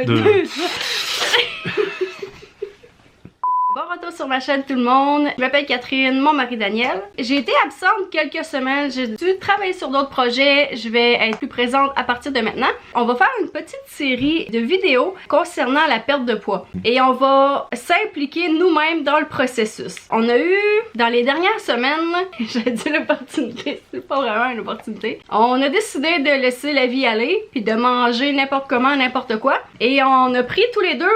2. Bon retour sur ma chaîne tout le monde, je m'appelle Catherine, mon mari Daniel. J'ai été absente quelques semaines, j'ai dû travailler sur d'autres projets, je vais être plus présente à partir de maintenant. On va faire une petite série de vidéos concernant la perte de poids et on va s'impliquer nous-mêmes dans le processus. On a eu, dans les dernières semaines, j'ai dit l'opportunité, c'est pas vraiment une opportunité, on a décidé de laisser la vie aller puis de manger n'importe comment, n'importe quoi et on a pris tous les deux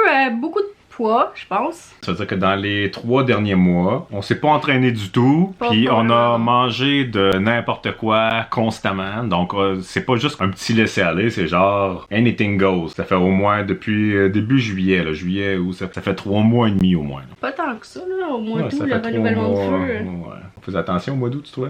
beaucoup de poids, je pense. Ça veut dire que dans les 3 derniers mois, on s'est pas entraîné du tout, puis on a mangé de n'importe quoi constamment. Donc c'est pas juste un petit laisser-aller, c'est genre anything goes. Ça fait au moins depuis début juillet, là, juillet où ça fait 3 mois et demi au moins. Là. Pas tant que ça, là, au mois d'août, le renouvellement de feu. Ouais. On faisait attention au mois d'août, toi?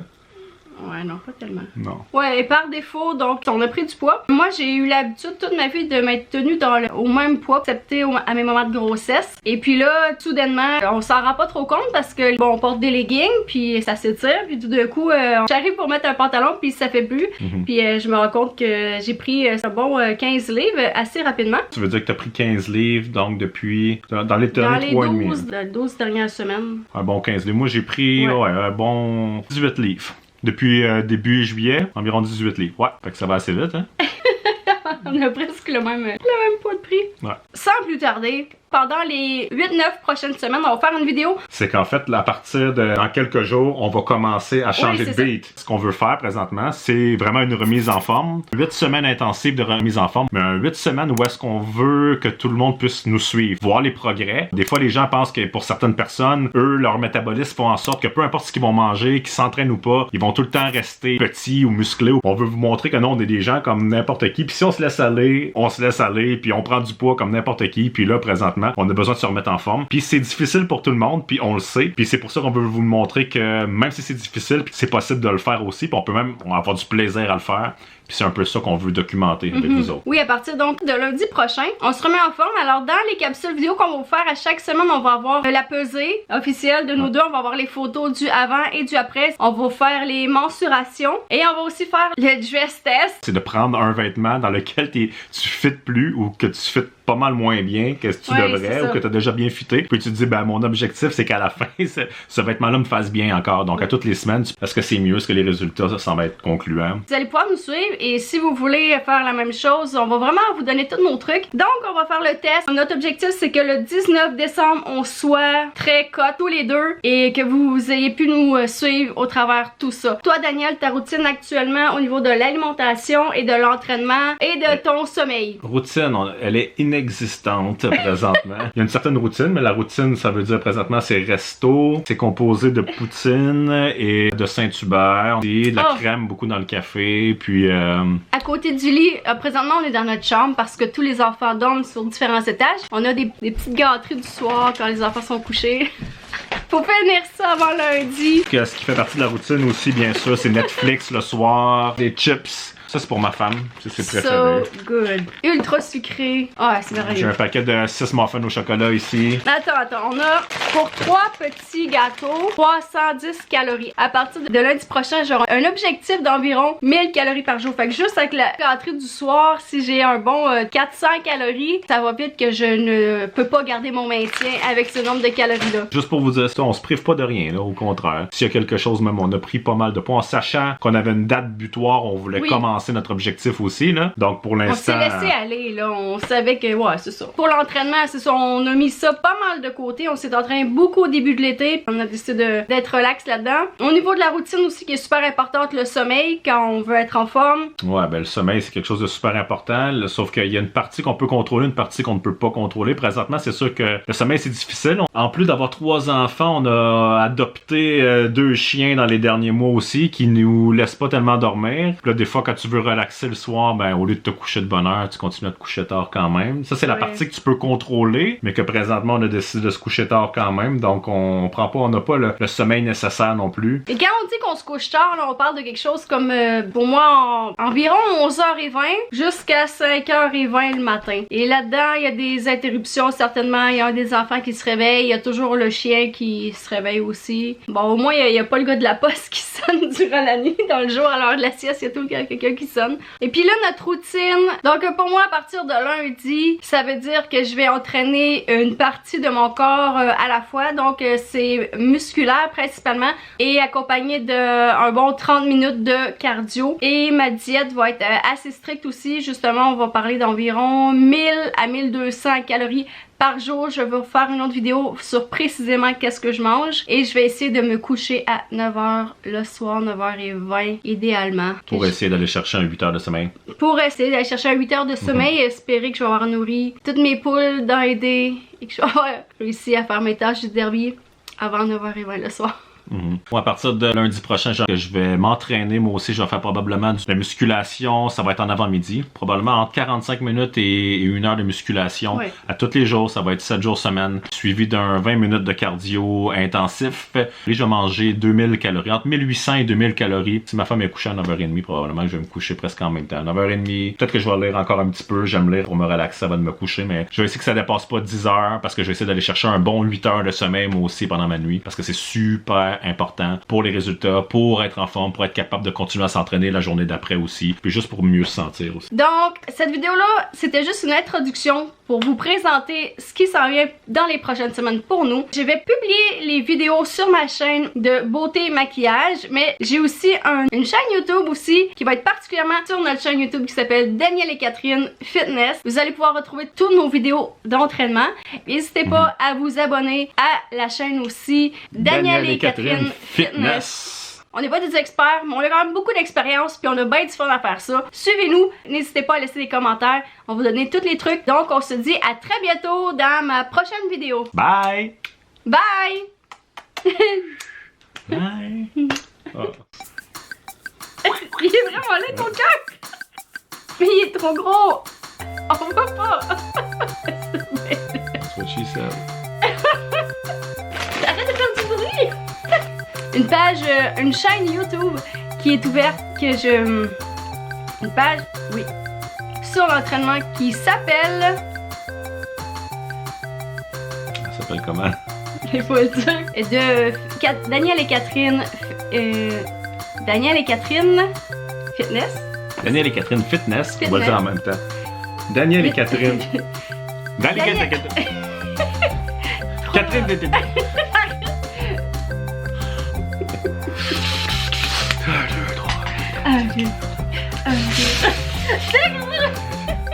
Ouais, non, pas tellement. Non. Ouais, et par défaut, donc, on a pris du poids. Moi, j'ai eu l'habitude toute ma vie de m'être tenue au même poids, excepté à mes moments de grossesse. Et puis là, soudainement, on s'en rend pas trop compte parce que, bon, on porte des leggings, puis ça s'étire, puis tout d'un coup, j'arrive pour mettre un pantalon, puis ça fait plus. Puis je me rends compte que j'ai pris un bon 15 livres assez rapidement. Tu veux dire que t'as pris 15 livres, donc depuis, dans les 12 dernières semaines. Un bon 15 livres. Moi, j'ai pris un bon 18 livres. Depuis début juillet, environ 18 livres. Ouais, fait que ça va assez vite, hein? On a presque le même poids de prix. Ouais. Sans plus tarder, pendant les 8-9 prochaines semaines, on va faire une vidéo. C'est qu'en fait, à partir de dans quelques jours, on va commencer à changer de beat. Ce qu'on veut faire présentement, c'est vraiment une remise en forme. 8 semaines intensives de remise en forme, mais un 8 semaines où est-ce qu'on veut que tout le monde puisse nous suivre, voir les progrès. Des fois, les gens pensent que pour certaines personnes, eux, leur métabolisme font en sorte que peu importe ce qu'ils vont manger, qu'ils s'entraînent ou pas, ils vont tout le temps rester petits ou musclés. On veut vous montrer que non, on est des gens comme n'importe qui. Puis si on se laisse aller, puis on prend du poids comme n'importe qui. Puis là, présentement, on a besoin de se remettre en forme. Puis c'est difficile pour tout le monde, puis on le sait. Puis c'est pour ça qu'on veut vous montrer que même si c'est difficile, c'est possible de le faire aussi. Puis on peut même avoir du plaisir à le faire. Puis c'est un peu ça qu'on veut documenter avec vous autres. Oui, à partir donc de lundi prochain, on se remet en forme. Alors dans les capsules vidéo qu'on va vous faire à chaque semaine, on va avoir la pesée officielle de nous deux. On va avoir les photos du avant et du après. On va faire les mensurations. Et on va aussi faire le dress test. C'est de prendre un vêtement dans lequel tu fit plus ou que tu fit pas mal moins bien que tu devrais ou que tu as déjà bien fité. Puis tu te dis, ben mon objectif c'est qu'à la fin, ce vêtement-là me fasse bien encore. Donc à toutes les semaines, est-ce que c'est mieux? Est-ce que les résultats ça semble être concluants? Vous allez pouvoir nous suivre et si vous voulez faire la même chose, on va vraiment vous donner tous nos trucs. Donc on va faire le test. Notre objectif c'est que le 19 décembre, on soit très cut tous les deux et que vous ayez pu nous suivre au travers tout ça. Toi Daniel, ta routine actuellement au niveau de l'alimentation et de l'entraînement et de ton sommeil? Routine, elle est inexistante présentement. Il y a une certaine routine, mais la routine, ça veut dire présentement, c'est resto, c'est composé de poutine et de Saint-Hubert, et de la crème beaucoup dans le café, puis... À côté du lit, présentement, on est dans notre chambre parce que tous les enfants dorment sur différents étages. On a des petites gâteries du soir quand les enfants sont couchés. Faut finir ça avant lundi. Ce qui fait partie de la routine aussi, bien sûr, c'est Netflix le soir, les chips. Ça, c'est pour ma femme. C'est ses préférés. So good. Ultra sucré. Ah, c'est merveilleux. J'ai un paquet de 6 muffins au chocolat ici. Attends. On a pour 3 petits gâteaux 310 calories. À partir de lundi prochain, j'aurai un objectif d'environ 1000 calories par jour. Fait que juste avec la gâterie du soir, si j'ai un bon 400 calories, ça va vite que je ne peux pas garder mon maintien avec ce nombre de calories-là. Juste pour vous dire ça, on se prive pas de rien, là, au contraire. S'il y a quelque chose, même, on a pris pas mal de poids en sachant qu'on avait une date butoir, on voulait commencer notre objectif aussi, là. Donc, pour l'instant... On s'est laissé aller, là. On savait que, ouais, c'est ça. Pour l'entraînement, c'est ça. On a mis ça pas mal de côté. On s'est entraîné beaucoup au début de l'été. On a décidé d'être relax là-dedans. Au niveau de la routine aussi, qui est super importante, le sommeil, quand on veut être en forme. Ouais, ben, le sommeil, c'est quelque chose de super important. Là, sauf qu'il y a une partie qu'on peut contrôler, une partie qu'on ne peut pas contrôler. Présentement, c'est sûr que le sommeil, c'est difficile. En plus d'avoir 3 enfants, on a adopté 2 chiens dans les derniers mois aussi, qui nous laissent pas tellement dormir. Puis là, des fois, quand tu veux relaxer le soir, ben au lieu de te coucher de bonne heure, tu continues à te coucher tard quand même. Ça, c'est la partie que tu peux contrôler, mais que présentement, on a décidé de se coucher tard quand même. Donc, on n'a pas le sommeil nécessaire non plus. Et quand on dit qu'on se couche tard, là, on parle de quelque chose comme, pour moi, environ 11h20 jusqu'à 5h20 le matin. Et là-dedans, il y a des interruptions, certainement. Il y a un des enfants qui se réveille. Il y a toujours le chien qui se réveille aussi. Bon, au moins, il n'y a pas le gars de la poste qui sonne durant la nuit. Dans le jour, à l'heure de la sieste, il y a tout quelqu'un qui sonne. Et puis là, notre routine. Donc pour moi, à partir de lundi, ça veut dire que je vais entraîner une partie de mon corps à la fois. Donc c'est musculaire principalement et accompagné d'un bon 30 minutes de cardio. Et ma diète va être assez stricte aussi. Justement, on va parler d'environ 1000 à 1200 calories par jour. Je vais vous faire une autre vidéo sur précisément qu'est-ce que je mange. Et je vais essayer de me coucher à 9h le soir, 9h20 idéalement. Pour essayer d'aller chercher un 8 heures de sommeil. Pour essayer d'aller chercher un 8 heures de sommeil et espérer que je vais avoir nourri toutes mes poules dans les dés et que je vais avoir réussi à faire mes tâches du derby avant 9h20 le soir. À partir de lundi prochain, je vais m'entraîner. Moi aussi, je vais faire probablement de la musculation. Ça va être en avant-midi. Probablement entre 45 minutes et 1 heure de musculation. À tous les jours. Ça va être 7 jours semaine. Suivi d'un 20 minutes de cardio intensif. Et je vais manger 2000 calories. Entre 1800 et 2000 calories. Si ma femme est couchée à 9h30, probablement que je vais me coucher presque en même temps. 9h30. Peut-être que je vais lire encore un petit peu. J'aime lire pour me relaxer avant de me coucher. Mais je vais essayer que ça dépasse pas 10 heures. Parce que je vais essayer d'aller chercher un bon 8 heures de sommeil moi aussi pendant ma nuit. Parce que c'est super important pour les résultats, pour être en forme, pour être capable de continuer à s'entraîner la journée d'après aussi, puis juste pour mieux se sentir aussi. Donc, cette vidéo-là, c'était juste une introduction pour vous présenter ce qui s'en vient dans les prochaines semaines pour nous. Je vais publier les vidéos sur ma chaîne de beauté et maquillage, mais j'ai aussi une chaîne YouTube aussi qui va être particulièrement sur notre chaîne YouTube qui s'appelle Daniel et Catherine Fitness. Vous allez pouvoir retrouver toutes nos vidéos d'entraînement. N'hésitez pas à vous abonner à la chaîne aussi Daniel et Catherine Fitness. On n'est pas des experts, mais on a quand même beaucoup d'expérience puis on a bien du fun à faire ça. Suivez-nous, n'hésitez pas à laisser des commentaires, on va vous donner tous les trucs. Donc on se dit à très bientôt dans ma prochaine vidéo. Bye! Bye! Bye! Oh. Il est vraiment laid ton cœur! Mais il est trop gros! On va pas! That's what she said. Arrête de faire du bruit! Une page, une chaîne YouTube qui est ouverte, une page, oui, sur l'entraînement qui s'appelle... Ça s'appelle comment? Il faut le dire. De Daniel et Catherine... Daniel et Catherine Fitness. Daniel et Catherine Fitness, on va le dire en même temps. Daniel et Catherine. Daniel et Catherine. Catherine Fitness. 1, 2, 1,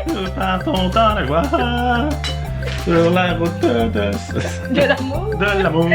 2. Par ton temps de gloire sur la route de De l'amour. l'amour.